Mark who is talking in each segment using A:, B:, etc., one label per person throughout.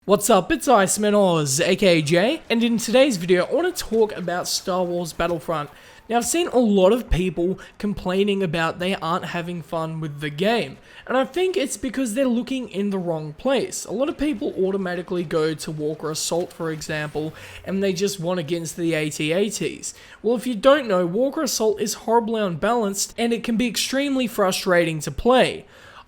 A: What's up, it's Iceman Oz, aka Jay, and in today's video I want to talk about Star Wars Battlefront. Now I've seen a lot of people complaining about they aren't having fun with the game, and I think it's because they're looking in the wrong place. A lot of people automatically go to Walker Assault, for example, and they just want to get into the AT-ATs. Well, if you don't know, Walker Assault is horribly unbalanced and it can be extremely frustrating to play.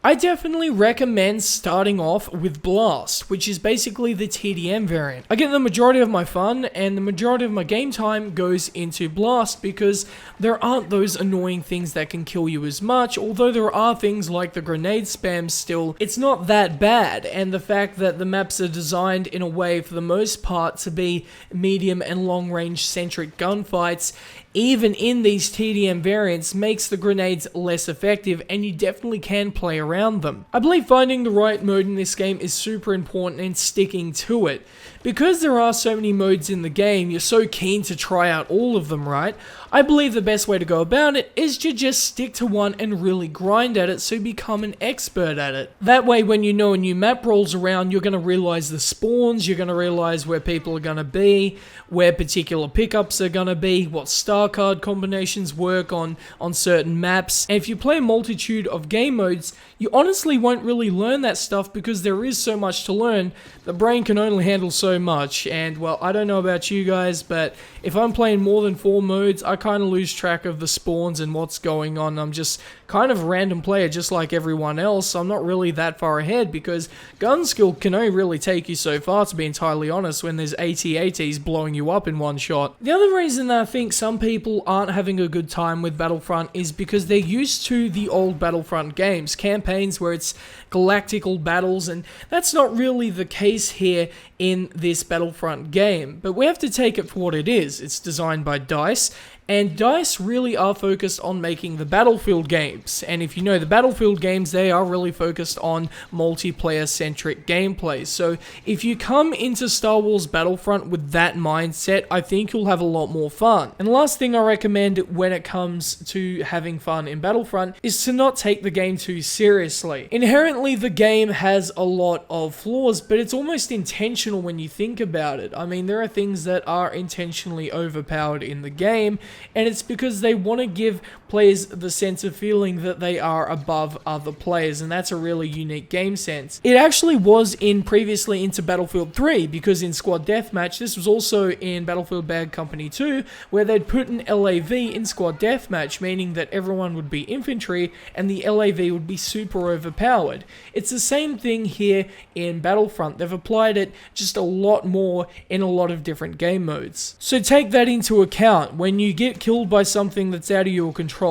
A: I definitely recommend starting off with Blast, which is basically the TDM variant. I get the majority of my fun and the majority of my game time goes into Blast because there aren't those annoying things that can kill you as much, although there are things like the grenade spam still, it's not that bad, and the fact that the maps are designed in a way for the most part to be medium and long range centric gunfights, even in these TDM variants, makes the grenades less effective, and you definitely can play around them. I believe finding the right mode in this game is super important and sticking to it. Because there are so many modes in the game, you're so keen to try out all of them, right? I believe the best way to go about it is to just stick to one and really grind at it so you become an expert at it. That way when you know a new map rolls around, you're going to realize the spawns, you're going to realize where people are going to be, where particular pickups are going to be, what star card combinations work on certain maps. And if you play a multitude of game modes, you honestly won't really learn that stuff because there is so much to learn. The brain can only handle so much, and well, I don't know about you guys, but if I'm playing more than 4 modes, I kind of lose track of the spawns and what's going on. I'm just kind of a random player just like everyone else. I'm not really that far ahead because gun skill can only really take you so far, to be entirely honest, when there's AT-ATs blowing you up in one shot. The other reason that I think some people aren't having a good time with Battlefront is because they're used to the old Battlefront games, campaigns where it's galactical battles, and that's not really the case here in this Battlefront game. But we have to take it for what it is. It's designed by DICE, and DICE really are focused on making the Battlefield games. And if you know the Battlefield games, they are really focused on multiplayer-centric gameplay. So if you come into Star Wars Battlefront with that mindset, I think you'll have a lot more fun. And the last thing I recommend when it comes to having fun in Battlefront is to not take the game too seriously. Inherently, the game has a lot of flaws, but it's almost intentional when you think about it. I mean, there are things that are intentionally overpowered in the game, and it's because they want to give players the sense of feeling that they are above other players, and that's a really unique game sense. It actually was previously into Battlefield 3, because in Squad Deathmatch, this was also in Battlefield Bad Company 2, where they'd put an LAV in Squad Deathmatch, meaning that everyone would be infantry, and the LAV would be super overpowered. It's the same thing here in Battlefront. They've applied it just a lot more in a lot of different game modes. So take that into account. When you get killed by something that's out of your control,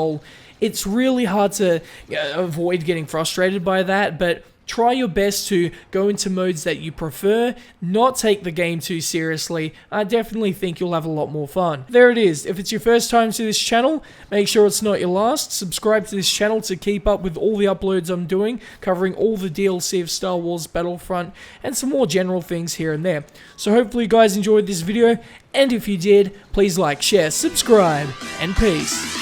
A: it's really hard to avoid getting frustrated by that, but try your best to go into modes that you prefer, not take the game too seriously. I definitely think you'll have a lot more fun. There it is. If it's your first time to this channel, make sure it's not your last. Subscribe to this channel to keep up with all the uploads I'm doing, covering all the DLC of Star Wars Battlefront, and some more general things here and there. So hopefully you guys enjoyed this video, and if you did, please like, share, subscribe, and peace.